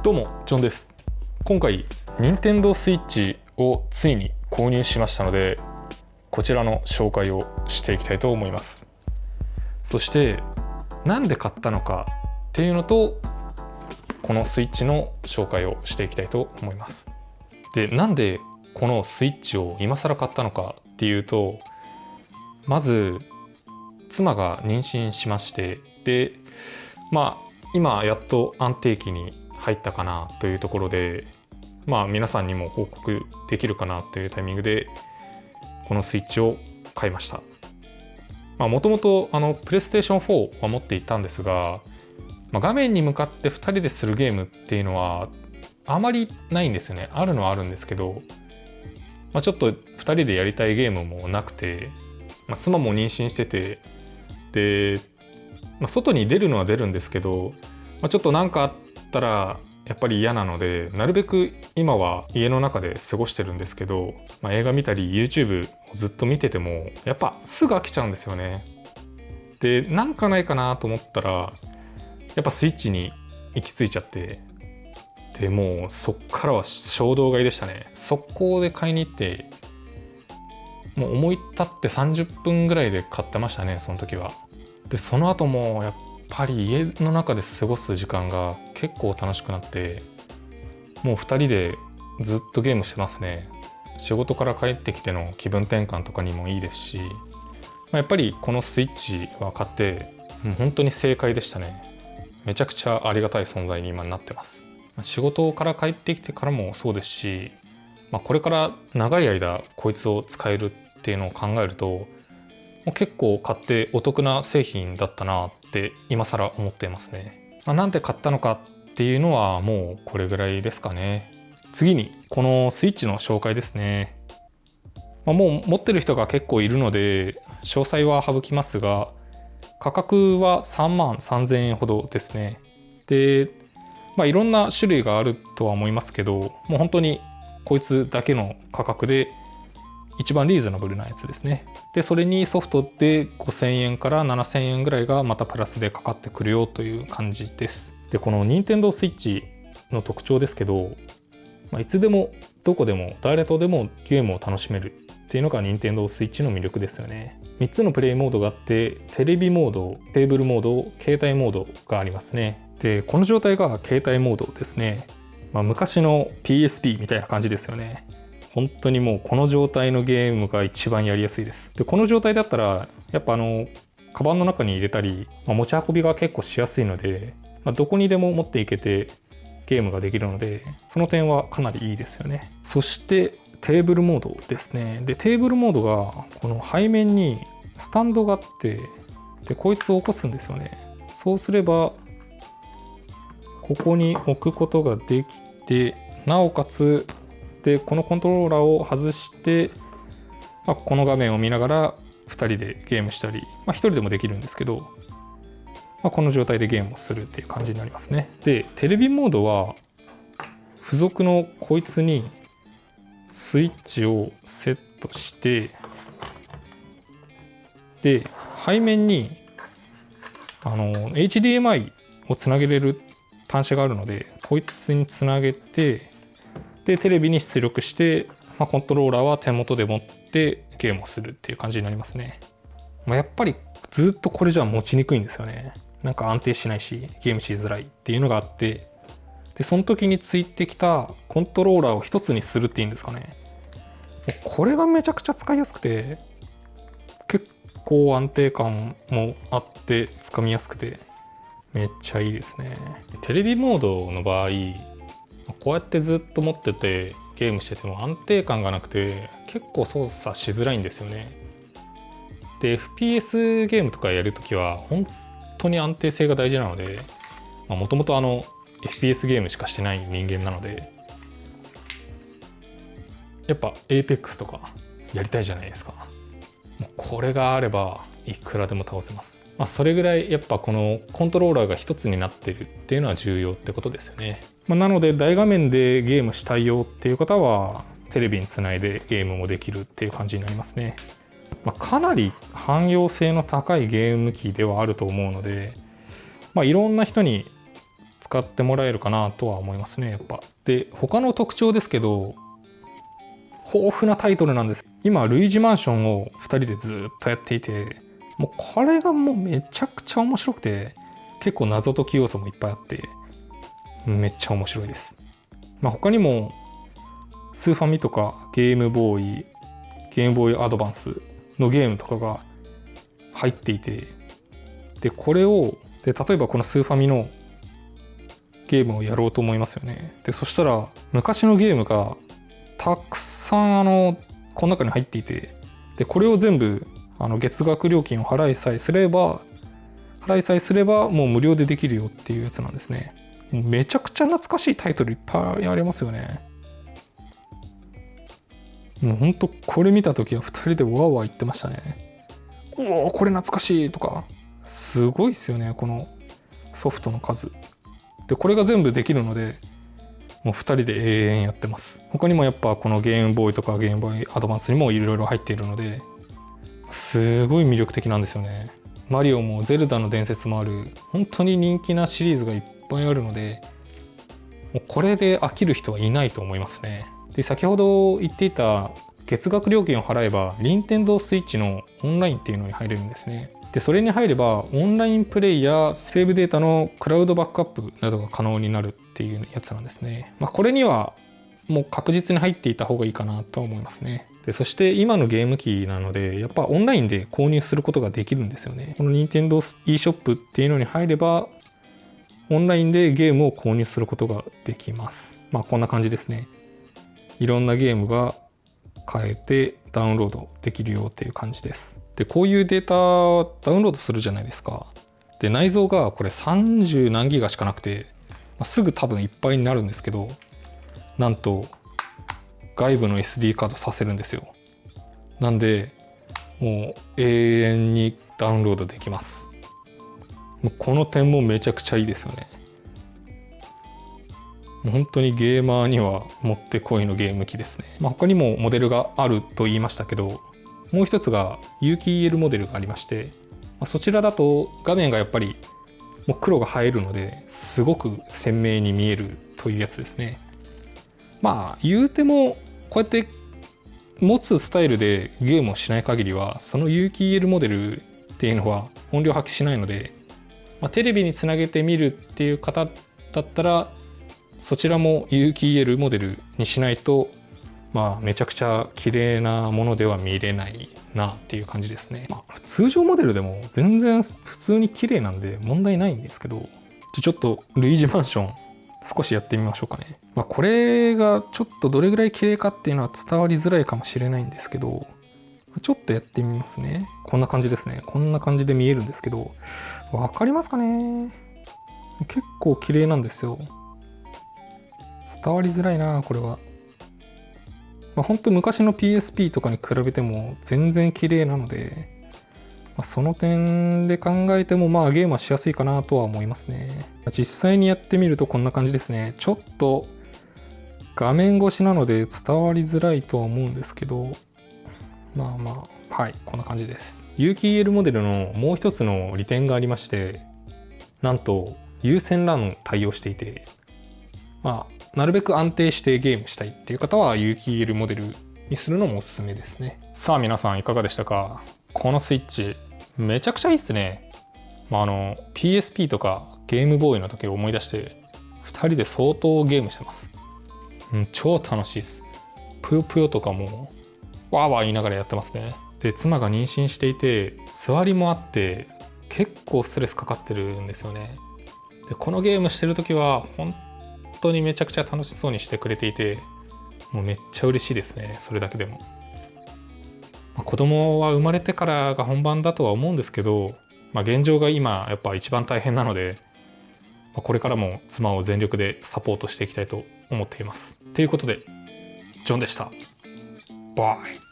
どうもジョンです。今回 Nintendo Switch をついに購入しましたので、こちらの紹介をしていきたいと思います。そしてなんで買ったのかっていうのと、このスイッチの紹介をしていきたいと思います。で、なんでこのスイッチを今更買ったのかっていうと、まず妻が妊娠しまして、で今やっと安定期に入ったかなというところで、皆さんにも報告できるかなというタイミングでこのスイッチを買いました。もともとプレイステーション4は持っていたんですが、画面に向かって2人でするゲームっていうのはあまりないんですよね。あるのはあるんですけど、ちょっと2人でやりたいゲームもなくて、妻も妊娠してて、で、外に出るのは出るんですけど、ちょっと何かあったらやっぱり嫌なので、なるべく今は家の中で過ごしてるんですけど、映画見たり YouTube をずっと見ててもやっぱすぐ飽きちゃうんですよね。で、なんかないかなと思ったらやっぱスイッチに行き着いちゃって、でもうそっからは衝動買いでしたね。速攻で買いに行って、もう思い立って30分ぐらいで買ってましたね、その時は。でその後もやっぱり家の中で過ごす時間が結構楽しくなって、もう2人でずっとゲームしてますね。仕事から帰ってきての気分転換とかにもいいですし、やっぱりこのスイッチは買ってもう本当に正解でしたね。めちゃくちゃありがたい存在に今なってます。仕事から帰ってきてからもそうですし、これから長い間こいつを使えるっていうのを考えると、結構買ってお得な製品だったなって今更思っていますね。なんで買ったのかっていうのはもうこれぐらいですかね。次にこのスイッチの紹介ですね。もう持ってる人が結構いるので詳細は省きますが、価格は3万3000円ほどですね。で、いろんな種類があるとは思いますけど、もう本当にこいつだけの価格で一番リーズナブルなやつですね。でそれにソフトで5000円から7000円ぐらいがまたプラスでかかってくるよという感じです。でこの Nintendo Switch の特徴ですけど、いつでもどこでも誰とでもゲームを楽しめるっていうのが Nintendo Switch の魅力ですよね。3つのプレイモードがあって、テレビモード、テーブルモード、携帯モードがありますね。でこの状態が携帯モードですね。昔の PSP みたいな感じですよね。本当にもうこの状態のゲームが一番やりやすいです。でこの状態だったらやっぱカバンの中に入れたり、持ち運びが結構しやすいので、どこにでも持っていけてゲームができるので、その点はかなりいいですよね。そしてテーブルモードですね。でテーブルモードがこの背面にスタンドがあって、でこいつを起こすんですよね。そうすればここに置くことができて、なおかつでこのコントローラーを外して、この画面を見ながら2人でゲームしたり、1人でもできるんですけど、この状態でゲームをするっていう感じになりますね。でテレビモードは付属のこいつにスイッチをセットして、で背面にHDMI をつなげれる端子があるので、こいつにつなげて、でテレビに出力して、コントローラーは手元で持ってゲームをするっていう感じになりますね。やっぱりずっとこれじゃ持ちにくいんですよね。なんか安定しないしゲームしづらいっていうのがあって、でその時についてきたコントローラーを一つにするっていうんですかね。これがめちゃくちゃ使いやすくて、結構安定感もあって掴みやすくてめっちゃいいですね。テレビモードの場合、こうやってずっと持っててゲームしてても安定感がなくて結構操作しづらいんですよね。で FPS ゲームとかやるときは本当に安定性が大事なので、もともとFPS ゲームしかしてない人間なので、やっぱ Apex とかやりたいじゃないですか。もうこれがあればいくらでも倒せます。それぐらいやっぱこのコントローラーが一つになってるっていうのは重要ってことですよね。なので大画面でゲームしたいよっていう方はテレビにつないでゲームもできるっていう感じになりますね。かなり汎用性の高いゲーム機ではあると思うので、いろんな人に使ってもらえるかなとは思いますね、やっぱ。で、他の特徴ですけど、豊富なタイトルなんです。今、ルイージマンションを2人でずっとやっていて、もうこれがもうめちゃくちゃ面白くて、結構謎解き要素もいっぱいあって、めっちゃ面白いです。他にも、スーファミとかゲームボーイアドバンスのゲームとかが入っていて、で、これを、例えばこのスーファミのゲームをやろうと思いますよね。で、そしたら、昔のゲームがたくさんこの中に入っていて、で、これを全部、月額料金を払いさえすればもう無料でできるよっていうやつなんですね。めちゃくちゃ懐かしいタイトルいっぱいありますよね。もうほんとこれ見た時は2人でワーワー言ってましたね。おお、これ懐かしいとか。すごいですよね、このソフトの数。で、これが全部できるので、もう2人で永遠やってます。他にもやっぱこのゲームボーイとかゲームボーイアドバンスにもいろいろ入っているので、すごい魅力的なんですよね。マリオもゼルダの伝説もある、本当に人気なシリーズがいっぱいあるので、もうこれで飽きる人はいないと思いますね。で、先ほど言っていた月額料金を払えば、任天堂スイッチのオンラインっていうのに入れるんですね。で、それに入れば、オンラインプレイやセーブデータのクラウドバックアップなどが可能になるっていうやつなんですね。これにはもう確実に入っていた方がいいかなと思いますね。で、そして今のゲーム機なので、やっぱオンラインで購入することができるんですよね。この任天堂 e ショップっていうのに入れば、オンラインでゲームを購入することができます。こんな感じですね。いろんなゲームが買えてダウンロードできるよっていう感じです。で、こういうデータダウンロードするじゃないですか。で、内蔵がこれ30何ギガしかなくて、すぐ多分いっぱいになるんですけど、なんと外部の SD カードさせるんですよ。なんで、もう永遠にダウンロードできます。もうこの点もめちゃくちゃいいですよね。もう本当にゲーマーにはもってこいのゲーム機ですね。他にもモデルがあると言いましたけど、もう一つが有機 EL モデルがありまして、そちらだと画面がやっぱりもう黒が映えるのですごく鮮明に見えるというやつですね。言うてもこうやって持つスタイルでゲームをしない限りは、その有機 EL モデルっていうのは音量発揮しないので、テレビにつなげて見るっていう方だったらそちらも有機 EL モデルにしないと、めちゃくちゃ綺麗なものでは見れないなっていう感じですね。通常モデルでも全然普通に綺麗なんで問題ないんですけど、ちょっとルイージマンション少しやってみましょうかね。これがちょっとどれぐらい綺麗かっていうのは伝わりづらいかもしれないんですけど、ちょっとやってみますね。こんな感じですね。こんな感じで見えるんですけど、わかりますかね。結構綺麗なんですよ。伝わりづらいなこれは。本当昔の PSP とかに比べても全然綺麗なので、その点で考えてもゲームはしやすいかなとは思いますね。実際にやってみるとこんな感じですね。ちょっと画面越しなので伝わりづらいとは思うんですけど、はい、こんな感じです。有機 EL モデルのもう一つの利点がありまして、なんと有線 LAN 対応していて、なるべく安定してゲームしたいっていう方は有機 EL モデルにするのもおすすめですね。さあ皆さんいかがでしたか？このスイッチめちゃくちゃいいっすね。PSP とかゲームボーイの時を思い出して2人で相当ゲームしてます。超楽しいっす。ぷよぷよとかもわーわー言いながらやってますね。で、妻が妊娠していて座りもあって結構ストレスかかってるんですよね。で、このゲームしてる時は本当にめちゃくちゃ楽しそうにしてくれていて、もうめっちゃ嬉しいですね、それだけでも。子供は生まれてからが本番だとは思うんですけど、現状が今やっぱ一番大変なので、これからも妻を全力でサポートしていきたいと思っています。ということで、ジョンでした。バイ。